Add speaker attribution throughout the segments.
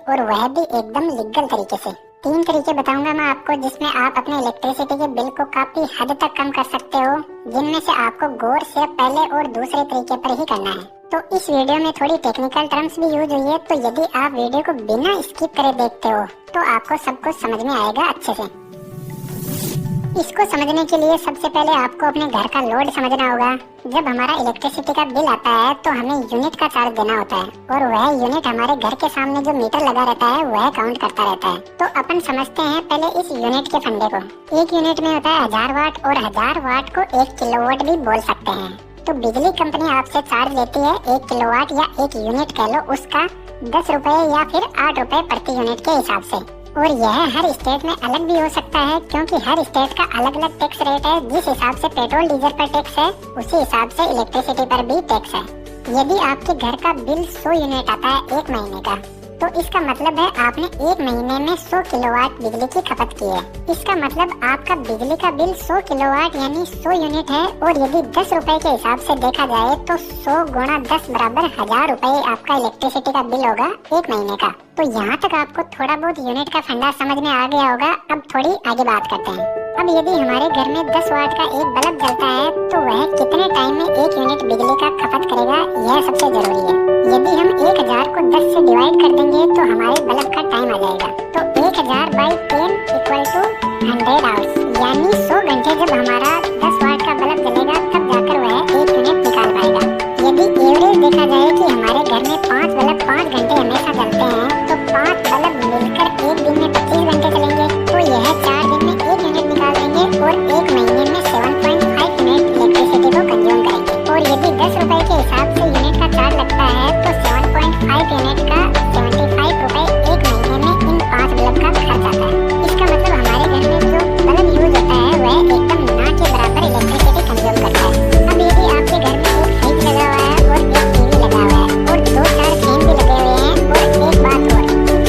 Speaker 1: और वह भी एकदम लीगल तरीके से। 3 तरीके बताऊंगा मैं आपको जिसमें आप अपने इलेक्ट्रिसिटी के बिल को काफी हद तक कम कर सकते हो, जिनमें से आपको गौर से पहले और दूसरे तरीके पर ही करना है। तो इस वीडियो में थोड़ी टेक्निकल टर्म्स भी यूज हुई है, तो यदि आप वीडियो को बिना स्किप करे देखते हो तो आपको सब कुछ समझ में आएगा अच्छे से। इसको समझने के लिए सबसे पहले आपको अपने घर का लोड समझना होगा। जब हमारा इलेक्ट्रिसिटी का बिल आता है तो हमें यूनिट का चार्ज देना होता है, और वह यूनिट हमारे घर के सामने जो मीटर लगा रहता है वह काउंट करता रहता है। तो अपन समझते हैं पहले इस यूनिट के फंडे को। एक यूनिट में होता है 1000 वाट, और 1000 वाट को 1 किलोवाट भी बोल सकते हैं। तो बिजली कंपनी आपसे चार्ज लेती है 1 किलोवाट या 1 यूनिट कह लो उसका 10 रुपए या फिर 8 रुपए प्रति यूनिट के हिसाब से। और यह हर स्टेट में अलग भी हो सकता है, क्योंकि हर स्टेट का अलग अलग टैक्स रेट है। जिस हिसाब से पेट्रोल डीजल पर टैक्स है उसी हिसाब से इलेक्ट्रिसिटी पर भी टैक्स है। यदि आपके घर का बिल 100 यूनिट आता है 1 महीने का, तो इसका मतलब है आपने 1 महीने में 100 किलोवाट बिजली की खपत की है। इसका मतलब आपका बिजली का बिल 100 किलोवाट यानी 100 यूनिट है। और यदि 10 रुपए के हिसाब से देखा जाए तो 100 गुणा 10 बराबर 1000 रुपए आपका इलेक्ट्रिसिटी का बिल होगा 1 महीने का। तो यहाँ तक आपको थोड़ा बहुत यूनिट का फंडा समझ में आ गया होगा। अब थोड़ी आगे बात करते हैं। अब यदि हमारे घर में 10 वाट का एक बल्ब जलता है तो वह कितने टाइम में 1 यूनिट बिजली का खपत करेगा, यह सबसे जरूरी है। यदि हम 1000 को 10 से डिवाइड कर देंगे तो हमारे बल्ब का टाइम आ जाएगा। तो 1000 बाई 10 इक्वल टू 100 आवर्स, यानी 100 घंटे जब हमारा 10 वाट का बल्ब जलेगा तब जाकर वह 1 यूनिट निकाल पाएगा। यदि एवरेज देखा जाए कि हमारे घर में 5 बल्ब 5 घंटे हमेशा जलते हैं, तो 5 बल्ब मिलकर एक दिन में 25 घंटे चलेंगे। तो यह 4 दिन में 1 यूनिट निकाल देंगे और 1 महीने में 7.5 यूनिट इलेक्ट्रिसिटी को कंज्यूम करेंगे। और यदि 10 रुपए के हिसाब से यूनिट का चार्ज लगता है तो 7.5 यूनिट का 75 रुपए 1 महीने में इन 5 बल्ब का खर्च आता है। इसका मतलब हमारे घर में जो बल्ब यूज होता है वह एकदम ना के बराबर इलेक्ट्रिसिटी कंज्यूम करता है। अब यदि आपके घर में एक फ्रिज लगा हुआ है और एक टीवी लगा हुआ है और 2-4 फैन भी लगे हुए हैं, और एक बात और,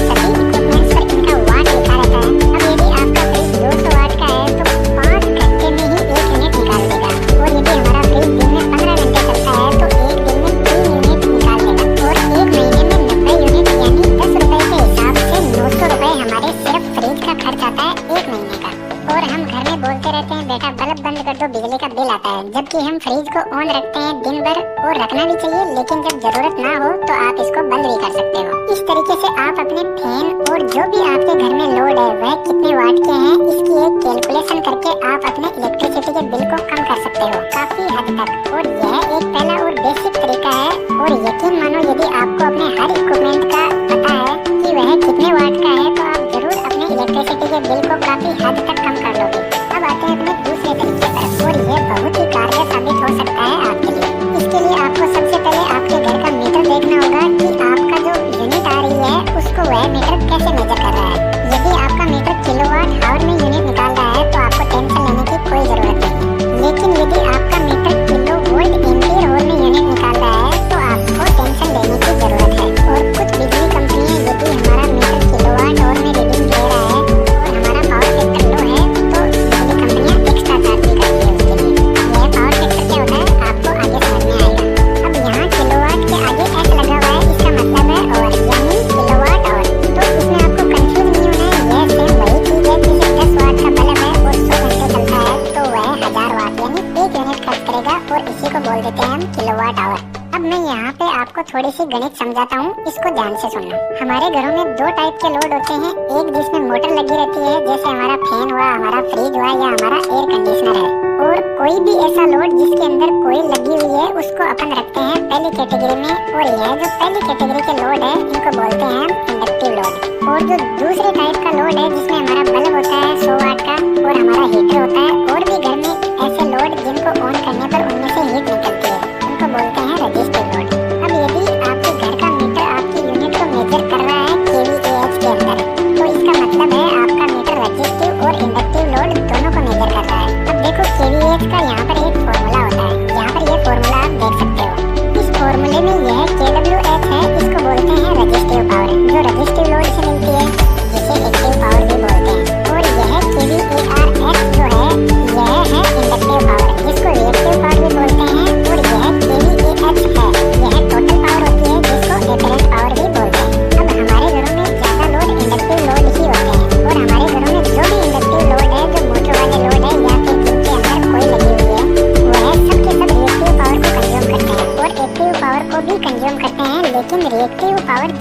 Speaker 1: सभी इक्विपमेंट्स पर इनका वाट लिखा रहता है। अब यदि आपका फ्रिज 200 वाट का है तो 5 घंटे में ही 1 यूनिट निकाल देगा। और यदि हमारा फ्रिज दिन में 15 घंटे चलता है तो 1 दिन में 3 यूनिट निकाल देगा। और 1 महीने में 90 यूनिट यानी 10 रुपए के हिसाब से 900 रुपए हमारे सिर्फ फ्रिज का खर्च आता है 1 महीने का। और हम घर में बोलते रहते हैं बेटा बल्ब बंद कर दो बिजली का बिल आता है, जबकि हम फ्रिज को ऑन रखते हैं दिन भर, और रखना भी चाहिए, लेकिन जब जरूरत ना हो तो आप इसको बंद भी कर सकते हो। इस तरीके से आप अपने फैन और जो भी आपके घर में लोड है वह कितने वाट के हैं इसकी एक कैलकुलेशन करके आप अपने इलेक्ट्रिसिटी के बिल को कम कर सकते हो काफी हद तक। और यह एक पहला और बेसिक तरीका है। और यकीन मानो यदि आपको अपने हर इक्विपमेंट का पता है कि वह कितने वाट का है तो आप जरूर अपने इलेक्ट्रिसिटी के बिल को काफी हद तक कम कर लोगे। अब आते हैं अपने दूसरे तरीके पर, और यह बहुत ही कारगर साबित हो सकता है आपके लिए। इसके लिए आपको सबसे पहले आपके घर का मीटर देखना होगा कि आपका जो यूनिट आ रही है उसको वह मीटर कैसे मेजर कर रहा है। यदि आपका मीटर किलोवाट आवर में यूनिट निकाल रहा है तो आपको टेंशन लेने की कोई जरूरत नहीं है। लेकिन यदि आपका meter kilo volt ampere hour में यूनिट निकाल रहा है तो आपको टेंशन लेने की जरूरत है। और कुछ बिजली कंपनियां यदि हमारा मीटर किलोवाट आवर में रीडिंग दे रहा है और हमारा पावर फैक्टर लो है तो बिजली कंपनियां एक्स्ट्रा चार्ज भी करती है उसके लिए। यह पावर फैक्टर क्या होता है आपको आगे समझ में आएगा। अब यहाँ किलोवाट के आगे एस लगा हुआ है, इसका मतलब है आवर यानी किलोवाट आवर। तो इसमें आपको कंफ्यूज नहीं होना है, यह सेम वही चीज है। जैसे 10 वाट का बल्ब है और 100 घंटे चलता है तो वह 1000 वाट यानी 1 यूनिट खर्च करेगा, और इसी को बोल देते हैं हम किलोवाट आवर। अब मैं यहाँ पे आपको थोड़ी सी गणित समझाता हूँ, इसको ध्यान से सुनना। हमारे घरों में 2 टाइप के लोड होते हैं, एक जिसमें मोटर लगी रहती है जैसे हमारा फैन हुआ, हमारा फ्रिज हुआ या हमारा एयर कंडीशनर है, और कोई भी ऐसा लोड जिसके अंदर कोई लगी हुई है उसको अपन रखते हैं पहली कैटेगरी में। और यह जो पहली कैटेगरी के लोड है इनको बोलते हैं हम इंडक्टिव लोड। और जो दूसरे टाइप का लोड है जिसमें हमारा बल्ब होता है 100 वाट का और हमारा हीटर होता है, और भी घर में ऐसे लोड जिनको ऑन करने पर उनमें से हीट निकलती है, उनको बोलते हैं रजिस्टिव लोड। अब यदि आपके घर का मीटर आपकी यूनिट को मेजर कर रहा है kVAh के अंदर, तो इसका मतलब है आपका मीटर रजिस्टिव और इंडक्टिव लोड दोनों को मेजर कर रहा है। अब देखो kVAh का यहाँ पर एक फॉर्मूला होता है, यहाँ पर यह फॉर्मूला आप देख सकते हो। इस फॉर्मूले में यह kWh है, इसको बोलते हैं रजिस्टिव पावर, जो रजिस्टिव लोड से मिलती है, जिसे एक्टिव पावर भी बोलते हैं। और यह kVArx जो है यह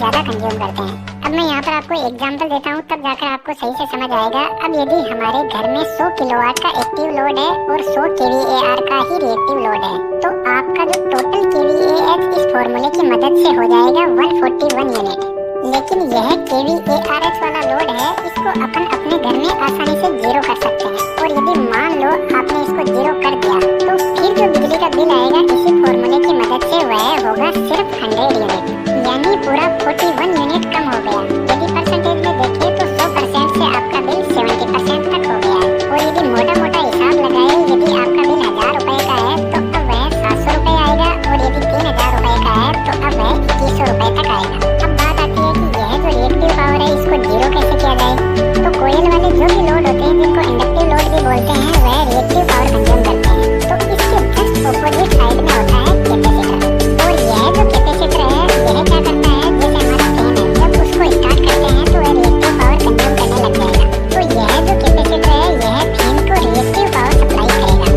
Speaker 1: ज्यादा कंज्यूम करते हैं। अब मैं यहाँ पर आपको एग्जांपल देता हूँ, तब जाकर आपको सही से समझ आएगा। अब यदि हमारे घर में 100 किलोवाट का एक्टिव लोड है और 100 kVAR का ही रिएक्टिव लोड है, तो आपका जो टोटल kVAH इस फॉर्मूले की मदद से हो जाएगा 141 यूनिट। लेकिन यह kVARH वाला लोड है, इसको अपन अपने घर में आसानी से जीरो कर सकते हैं। और यदि मान लो आपने इसको जीरो कर दिया, तो फिर जो बिजली का बिल आएगा इसी फॉर्मूले की मदद से वह होगा सिर्फ 100 यूनिट, यानी पूरा 41 यूनिट कम हो गया। यदि परसेंटेज में देखें तो 100% से आपका बिल 70% तक हो गया है। और यदि मोटा मोटा हिसाब लगाए, यदि आपका बिल 1000 रुपए का है तो अब वह 700 रुपए आएगा, और यदि 3000 रुपए का है तो अब वह 2100 रुपए तक आएगा। अब बात आती है कि यह जो रिएक्टिव पावर है इसको जीरो कैसे किया जाए। तो कोयल वाले जो भी लोड होते हैं, जिनको इंडक्टिव लोड भी बोलते हैं, वह रिएक्टिव पावर कंज्यूम करते हैं। तो इसके जस्ट ऑपोजिट साइड में होता है कैपेसिटर। और यह जो कैपेसिटर है यह क्या करता है, जैसे हमारा फैन है, जब उसको स्टार्ट करते हैं तो वह रिएक्टिव पावर कंज्यूम करने लग जाएगा। तो यह जो कैपेसिटर है यह फैन को रिएक्टिव पावर सप्लाई करेगा।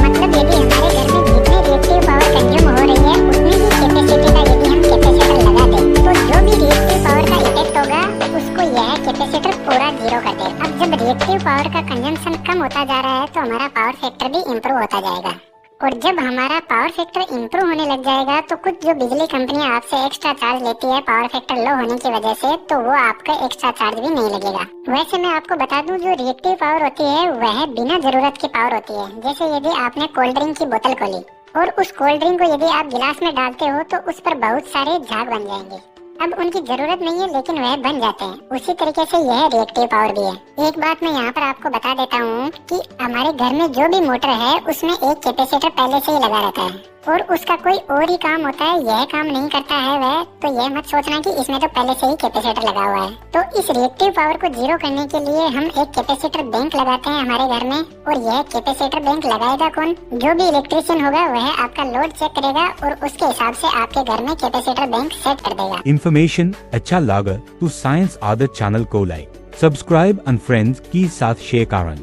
Speaker 1: मतलब यदि हमारे घर में जितनी रिएक्टिव पावर कंज्यूम हो रही है उतनी ही कैपेसिटी का यदि हम कैपेसिटर लगा दें, तो जो भी रिएक्टिव पावर का इफेक्ट होगा उसको यह कैपेसिटर पूरा जीरो कर देगा। अब जब रिएक्टिव पावर का कंजम्पशन कम होता जा रहा है तो हमारा पावर फैक्टर भी इम्प्रूव होता जाएगा। और जब हमारा पावर फैक्टर इम्प्रूव होने लग जाएगा तो कुछ जो बिजली कंपनियां आपसे एक्स्ट्रा चार्ज लेती है पावर फैक्टर लो होने की वजह से, तो वो आपका एक्स्ट्रा चार्ज भी नहीं लगेगा। वैसे मैं आपको बता दूं, जो रिएक्टिव पावर होती है वह बिना जरूरत की पावर होती है। जैसे यदि आपने कोल्ड ड्रिंक की बोतल खोली और उस कोल्ड ड्रिंक को यदि आप गिलास में डालते हो तो उस पर बहुत सारे झाग बन जाएंगे। अब उनकी जरूरत नहीं है लेकिन वह बन जाते हैं। उसी तरीके से यह रिएक्टिव पावर भी है। एक बात मैं यहाँ पर आपको बता देता हूँ कि हमारे घर में जो भी मोटर है उसमें एक कैपेसिटर पहले से ही लगा रहता है और उसका कोई और ही काम होता है, यह काम नहीं करता है वह। तो यह मत सोचना कि इसमें तो पहले से ही कैपेसिटर लगा हुआ है। तो इस रिएक्टिव पावर को जीरो करने के लिए हम एक कैपेसिटर बैंक लगाते हैं हमारे घर में। और यह कैपेसिटर बैंक लगाएगा कौन? जो भी इलेक्ट्रिशियन होगा वह आपका लोड चेक करेगा और उसके हिसाब से आपके घर में कैपेसिटर बैंक सेट कर देगा।
Speaker 2: इन्फॉर्मेशन अच्छा लगा तो साइंस आदत चैनल को लाइक, सब्सक्राइब और फ्रेंड्स की साथ शेयर करें।